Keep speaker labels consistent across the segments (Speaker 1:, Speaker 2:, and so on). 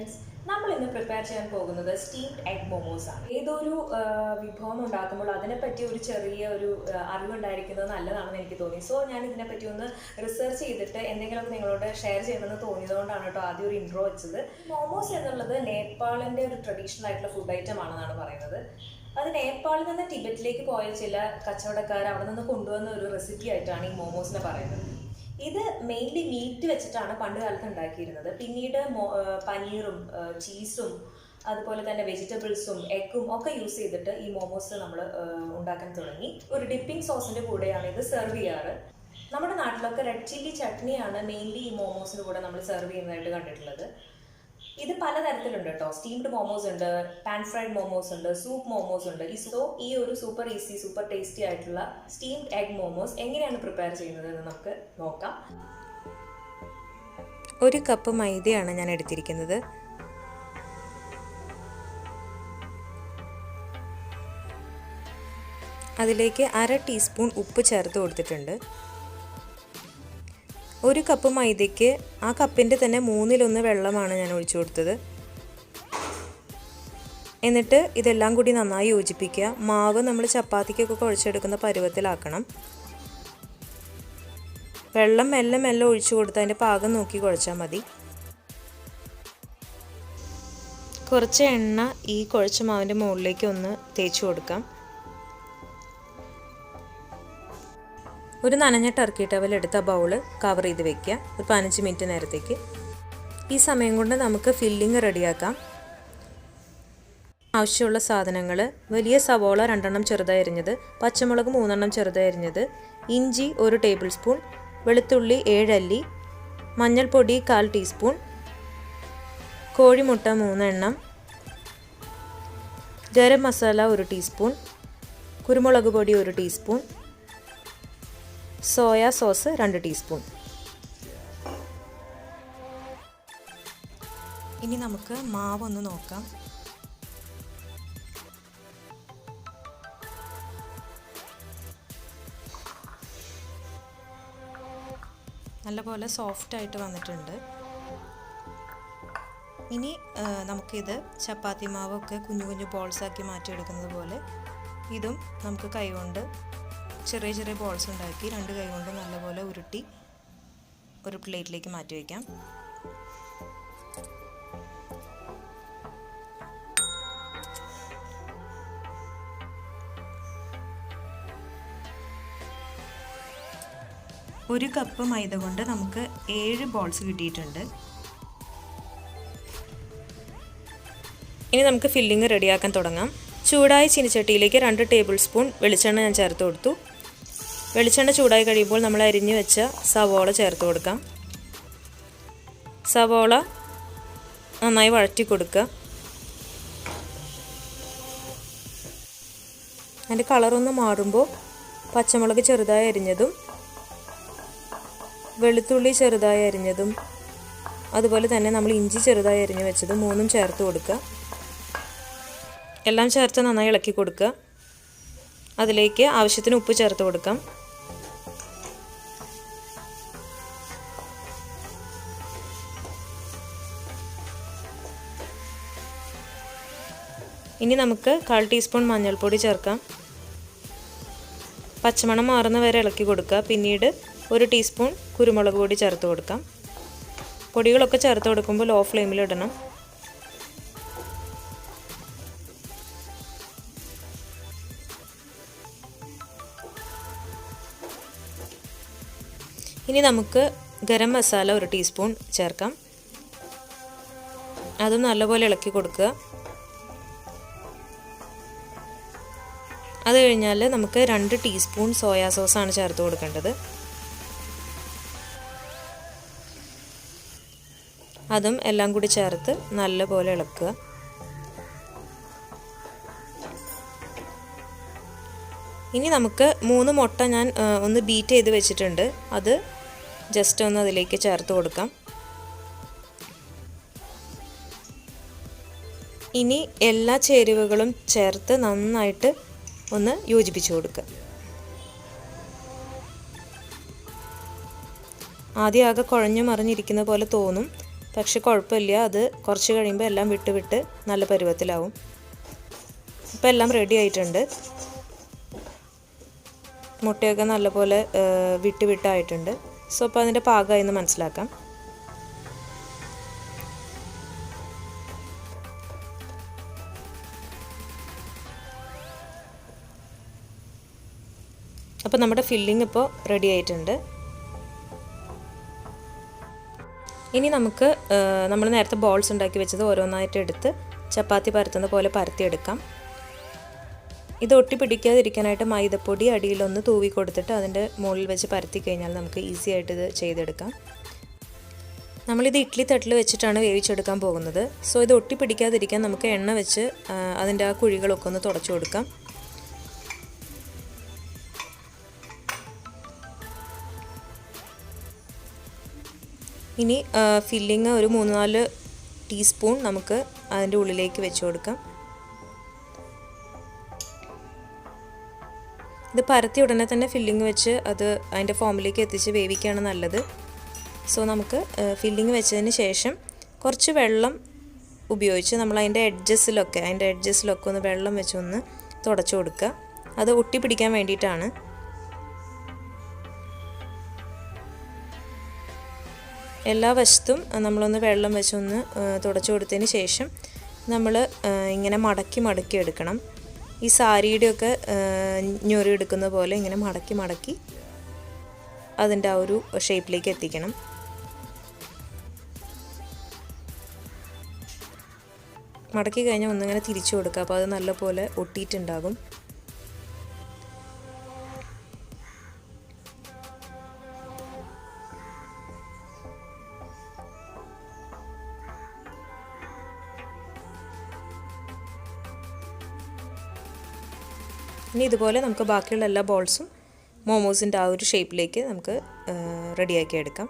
Speaker 1: friends. നമ്മൾ ഇന്ന് prepare ചെയ്യാൻ പോകുന്നത് സ്റ്റീംഡ് എഗ് മോമോസ് ആണ്. ഏതൊരു വിഭവം ഉണ്ടാക്കുമ്പോൾ അതിനെപ്പറ്റി ഒരു ചെറിയ അറിവുണ്ടായിരിക്കുന്നത് നല്ലതാണെന്ന് എനിക്ക് തോന്നി. സോ ഞാൻ ഇതിനെപ്പറ്റി ഒന്ന് റിസർച്ച് ചെയ്തിട്ട് എന്തെങ്കിലുമൊക്കെ നിങ്ങളോട് ഷെയർ ചെയ്യണമെന്ന് തോന്നിയതുകൊണ്ടാണ് കേട്ടോ ആദ്യം ഒരു ഇൻട്രോ വെച്ചത്. മോമോസ് എന്നുള്ളത് നേപ്പാളിൻ്റെ ഒരു ട്രഡീഷണൽ ആയിട്ടുള്ള ഫുഡ് ഐറ്റം ആണെന്നാണ് പറയുന്നത്. അത് നേപ്പാളിൽ നിന്ന് ടിബറ്റിലേക്ക് പോയ ചില കച്ചവടക്കാർ അവിടെ നിന്ന് കൊണ്ടുവന്ന ഒരു റെസിപ്പി ആയിട്ടാണ് ഈ മോമോസിനെ പറയുന്നത്. ഇത് മെയിൻലി മീറ്റ് വെച്ചിട്ടാണ് പണ്ട് കാലത്ത് ഉണ്ടാക്കിയിരുന്നത്. പിന്നീട് പനീറും ചീസും അതുപോലെ തന്നെ വെജിറ്റബിൾസും എഗ്ഗും ഒക്കെ യൂസ് ചെയ്തിട്ട് ഈ മോമോസ് നമ്മൾ ഉണ്ടാക്കാൻ തുടങ്ങി. ഒരു ഡിപ്പിംഗ് സോസിൻ്റെ കൂടെയാണ് ഇത് സെർവ് ചെയ്യാറ്. നമ്മുടെ നാട്ടിലൊക്കെ റെഡ് ചില്ലി ചട്നിയാണ് മെയിൻലി ഈ മോമോസിൻ്റെ കൂടെ നമ്മൾ സെർവ് ചെയ്യുന്നതായിട്ട് കണ്ടിട്ടുള്ളത്. ഇത് പലതരത്തിലുണ്ട് കേട്ടോ. സ്റ്റീംഡ് മോമോസ് ഉണ്ട്, പാൻ ഫ്രൈഡ് മോമോസ് ഉണ്ട്, സൂപ്പ് മോമോസ് ഉണ്ട്. ഈ ഒരു സൂപ്പർ ഈസി സൂപ്പർ ടേസ്റ്റി ആയിട്ടുള്ള സ്റ്റീംഡ് എഗ് മോമോസ് എങ്ങനെയാണ് പ്രിപ്പയർ ചെയ്യുന്നത് എന്ന് നമുക്ക് നോക്കാം.
Speaker 2: ഒരു കപ്പ് മൈദയാണ് ഞാൻ എടുത്തിരിക്കുന്നത്. അതിലേക്ക് 1/2 ടീസ്പൂൺ ഉപ്പ് ചേർത്ത് കൊടുത്തിട്ടുണ്ട്. ഒരു കപ്പ് മൈദയ്ക്ക് ആ കപ്പിൻ്റെ തന്നെ 1/3 വെള്ളമാണ് ഞാൻ ഒഴിച്ചു കൊടുത്തത്. എന്നിട്ട് ഇതെല്ലാം കൂടി നന്നായി യോജിപ്പിക്കുക. മാവ് നമ്മൾ ചപ്പാത്തിക്കൊക്കെ കുഴച്ചെടുക്കുന്ന പരുവത്തിലാക്കണം. വെള്ളം മെല്ലെ മെല്ലെ ഒഴിച്ചു കൊടുത്ത് അതിൻ്റെ പാകം നോക്കി കുഴച്ചാൽ മതി. കുറച്ച് എണ്ണ ഈ കുഴച്ച മാവിൻ്റെ മുകളിലേക്ക് ഒന്ന് തേച്ച് കൊടുക്കാം. ഒരു നനഞ്ഞ ടർക്കി ടവൽ എടുത്ത ബൗള് കവർ ചെയ്ത് വെക്കുക ഒരു 15 മിനിറ്റ് നേരത്തേക്ക്. ഈ സമയം കൊണ്ട് നമുക്ക് ഫില്ലിങ് റെഡിയാക്കാം. ആവശ്യമുള്ള സാധനങ്ങൾ: വലിയ സവോള 2 എണ്ണം ചെറുതായി അരിഞ്ഞത്, പച്ചമുളക് 3 എണ്ണം ചെറുതായി അരിഞ്ഞത്, ഇഞ്ചി 1 ടേബിൾ സ്പൂൺ, വെളുത്തുള്ളി 7 അല്ലി, മഞ്ഞൾപ്പൊടി 1/4 ടീസ്പൂൺ, കോഴിമുട്ട 3 എണ്ണം, ഗരം മസാല 1 ടീസ്പൂൺ, കുരുമുളക് പൊടി 1 ടീസ്പൂൺ, സോയ സോസ് 2 ടീസ്പൂൺ. ഇനി നമുക്ക് മാവൊന്ന് നോക്കാം. നല്ലപോലെ സോഫ്റ്റായിട്ട് വന്നിട്ടുണ്ട്. ഇനി നമുക്കിത് ചപ്പാത്തി മാവൊക്കെ കുഞ്ഞു കുഞ്ഞു ബോൾസാക്കി മാറ്റിയെടുക്കുന്നത് പോലെ ഇതും നമുക്ക് കൈകൊണ്ട് ചെറിയ ചെറിയ ബോൾസ് ഉണ്ടാക്കി 2 കൈ കൊണ്ട് നല്ലപോലെ ഉരുട്ടി ഒരു പ്ലേറ്റിലേക്ക് മാറ്റി വയ്ക്കാം. ഒരു കപ്പ് മൈദ കൊണ്ട് നമുക്ക് 7 ബോൾസ് കിട്ടിയിട്ടുണ്ട്. ഇനി നമുക്ക് ഫില്ലിങ് റെഡിയാക്കാൻ തുടങ്ങാം. ചൂടായ ചീനിച്ചട്ടിയിലേക്ക് 2 ടേബിൾ സ്പൂൺ വെളിച്ചെണ്ണ ഞാൻ ചേർത്ത് കൊടുത്തു. വെളിച്ചെണ്ണ ചൂടായി കഴിയുമ്പോൾ നമ്മൾ അരിഞ്ഞു വെച്ച സവോള ചേർത്ത് കൊടുക്കാം. സവോള നന്നായി വഴറ്റി കൊടുക്കുക. അതിൻ്റെ കളറൊന്ന് മാറുമ്പോൾ പച്ചമുളക് ചെറുതായി അരിഞ്ഞതും വെളുത്തുള്ളി ചെറുതായി അരിഞ്ഞതും അതുപോലെ തന്നെ നമ്മൾ ഇഞ്ചി ചെറുതായി അരിഞ്ഞു വെച്ചതും 3ഉം ചേർത്ത് കൊടുക്കുക. എല്ലാം ചേർത്ത് നന്നായി ഇളക്കി കൊടുക്കുക. അതിലേക്ക് ആവശ്യത്തിന് ഉപ്പ് ചേർത്ത് കൊടുക്കാം. ഇനി നമുക്ക് 1/4 ടീസ്പൂൺ മഞ്ഞൾപ്പൊടി ചേർക്കാം. പച്ചമണം മാറുന്ന വരെ ഇളക്കി കൊടുക്കുക. പിന്നീട് 1 ടീസ്പൂൺ കുരുമുളക് പൊടി ചേർത്ത് കൊടുക്കാം. പൊടികളൊക്കെ ചേർത്ത് കൊടുക്കുമ്പോൾ ലോ ഫ്ലെയിമിൽ ഇടണം. ഇനി നമുക്ക് ഗരം മസാല 1 ടീസ്പൂൺ ചേർക്കാം. അതും നല്ലപോലെ ഇളക്കി കൊടുക്കുക. അത് കഴിഞ്ഞാൽ നമുക്ക് 2 ടീസ്പൂൺ സോയാ സോസാണ് ചേർത്ത് കൊടുക്കേണ്ടത്. അതും എല്ലാം കൂടി ചേർത്ത് നല്ലപോലെ ഇളക്കുക. ഇനി നമുക്ക് 3 മുട്ട ഞാൻ ഒന്ന് ബീറ്റ് ചെയ്ത് വെച്ചിട്ടുണ്ട്. അത് ജസ്റ്റ് ഒന്ന് അതിലേക്ക് ചേർത്ത് കൊടുക്കാം. ഇനി എല്ലാ ചേരുവകളും ചേർത്ത് നന്നായിട്ട് ഒന്ന് യോജിപ്പിച്ച് കൊടുക്കുക. ആദ്യം ആകെ കുഴഞ്ഞു മറിഞ്ഞിരിക്കുന്ന പോലെ തോന്നും. പക്ഷെ കുഴപ്പമില്ല, അത് കുറച്ച് കഴിയുമ്പോൾ എല്ലാം വിട്ട് നല്ല പരുവത്തിലാവും. ഇപ്പോൾ എല്ലാം റെഡി ആയിട്ടുണ്ട്. മുട്ടയൊക്കെ നല്ലപോലെ വിട്ടായിട്ടുണ്ട്. സോ അപ്പോൾ അതിൻ്റെ പാകമായി എന്ന് മനസ്സിലാക്കാം. അപ്പോൾ നമ്മുടെ ഫില്ലിംഗ് ഇപ്പോൾ റെഡി ആയിട്ടുണ്ട്. ഇനി നമുക്ക് നമ്മൾ നേരത്തെ ബോൾസ് ഉണ്ടാക്കി വെച്ചത് ഓരോന്നായിട്ട് എടുത്ത് ചപ്പാത്തി പരത്തുന്ന പോലെ പരത്തിയെടുക്കാം. ഇത് ഒട്ടി പിടിക്കാതിരിക്കാനായിട്ട് മൈദപ്പൊടി അടിയിലൊന്ന് തൂവി കൊടുത്തിട്ട് അതിൻ്റെ മുകളിൽ വെച്ച് പരത്തി കഴിഞ്ഞാൽ നമുക്ക് ഈസി ആയിട്ട് ഇത് ചെയ്തെടുക്കാം. നമ്മളിത് ഇഡ്ഡലി തട്ടിൽ വെച്ചിട്ടാണ് വേവിച്ചെടുക്കാൻ പോകുന്നത്. സോ ഇത് ഒട്ടി പിടിക്കാതിരിക്കാൻ നമുക്ക് എണ്ണ വെച്ച് അതിൻ്റെ ആ കുഴികളൊക്കെ ഒന്ന് തുടച്ചു കൊടുക്കാം. ഇനി ഫില്ലിങ് ഒരു 3-4 ടീസ്പൂൺ നമുക്ക് അതിൻ്റെ ഉള്ളിലേക്ക് വെച്ച് കൊടുക്കാം. ഇത് പരത്തി ഉടനെ തന്നെ ഫില്ലിങ് വെച്ച് അത് അതിൻ്റെ ഫോമിലേക്ക് എത്തിച്ച് വേവിക്കുകയാണ് നല്ലത്. സോ നമുക്ക് ഫില്ലിങ് വെച്ചതിന് ശേഷം കുറച്ച് വെള്ളം ഉപയോഗിച്ച് നമ്മൾ അതിൻ്റെ എഡ്ജസിലൊക്കെ ഒന്ന് വെള്ളം വെച്ചൊന്ന് തുടച്ചു കൊടുക്കുക. അത് ഒട്ടി പിടിക്കാൻ വേണ്ടിയിട്ടാണ്. എല്ലാ വശത്തും നമ്മളൊന്ന് വെള്ളം വെച്ചൊന്ന് തുടച്ചു കൊടുത്തതിന് ശേഷം നമ്മൾ ഇങ്ങനെ മടക്കി എടുക്കണം. ഈ സാരിയുടെയൊക്കെ ഞൊറി എടുക്കുന്ന പോലെ ഇങ്ങനെ മടക്കി അതിൻ്റെ ആ ഒരു ഷേപ്പിലേക്ക് എത്തിക്കണം. മടക്കി കഴിഞ്ഞാൽ ഒന്നിങ്ങനെ തിരിച്ചു കൊടുക്കുക. അപ്പോൾ അത് നല്ലപോലെ ഒട്ടിയിട്ടുണ്ടാകും. ഇനി ഇതുപോലെ നമുക്ക് ബാക്കിയുള്ള എല്ലാ ബോൾസും മോമോസിൻ്റെ ആ ഒരു ഷേപ്പിലേക്ക് നമുക്ക് റെഡിയാക്കി എടുക്കാം.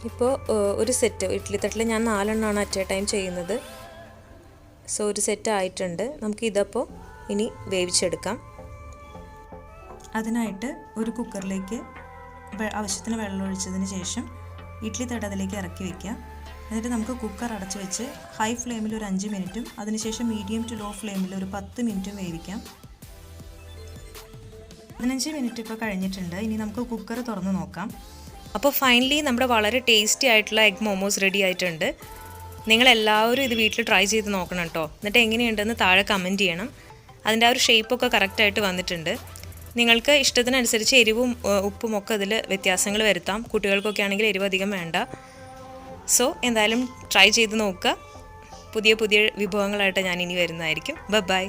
Speaker 2: ഇപ്പോൾ ഒരു സെറ്റ് ഇഡ്ഡലി തട്ടിൽ ഞാൻ 4 എണ്ണമാണ് അറ്റ് എ ടൈം ചെയ്യുന്നത്. സോ ഒരു സെറ്റ് ആയിട്ടുണ്ട്. നമുക്ക് ഇതപ്പോൾ ഇനി വേവിച്ചെടുക്കാം. അതിനായിട്ട് ഒരു കുക്കറിലേക്ക് ആവശ്യത്തിന് വെള്ളം ഒഴിച്ചതിന് ശേഷം ഇഡ്ഡലി തട്ട് അതിലേക്ക് ഇറക്കി വയ്ക്കുക. എന്നിട്ട് നമുക്ക് കുക്കർ അടച്ച് വെച്ച് ഹൈ ഫ്ലെയിമിൽ ഒരു 5 മിനിറ്റും അതിനുശേഷം മീഡിയം ടു ലോ ഫ്ലെയിമിൽ ഒരു 10 മിനിറ്റും വേവിക്കാം. 15 മിനിറ്റ് ഇപ്പോൾ കഴിഞ്ഞിട്ടുണ്ട്. ഇനി നമുക്ക് കുക്കർ തുറന്ന് നോക്കാം. അപ്പോൾ ഫൈനലി നമ്മുടെ വളരെ ടേസ്റ്റി ആയിട്ടുള്ള എഗ് മോമോസ് റെഡി ആയിട്ടുണ്ട്. നിങ്ങളെല്ലാവരും ഇത് വീട്ടിൽ ട്രൈ ചെയ്ത് നോക്കണം കേട്ടോ. എന്നിട്ട് എങ്ങനെയുണ്ടെന്ന് താഴെ കമൻറ്റ് ചെയ്യണം. അതിൻ്റെ ആ ഒരു ഷേപ്പൊക്കെ കറക്റ്റായിട്ട് വന്നിട്ടുണ്ട്. നിങ്ങൾക്ക് ഇഷ്ടത്തിനനുസരിച്ച് എരിവും ഉപ്പും ഒക്കെ അതിൽ വ്യത്യാസങ്ങൾ വരുത്താം. കുട്ടികൾക്കൊക്കെ ആണെങ്കിൽ എരിവ് അധികം വേണ്ട. സോ എന്തായാലും ട്രൈ ചെയ്ത് നോക്കുക. പുതിയ വിഭവങ്ങളായിട്ട് ഞാൻ ഇനി വരുന്നതായിരിക്കും. ബൈ.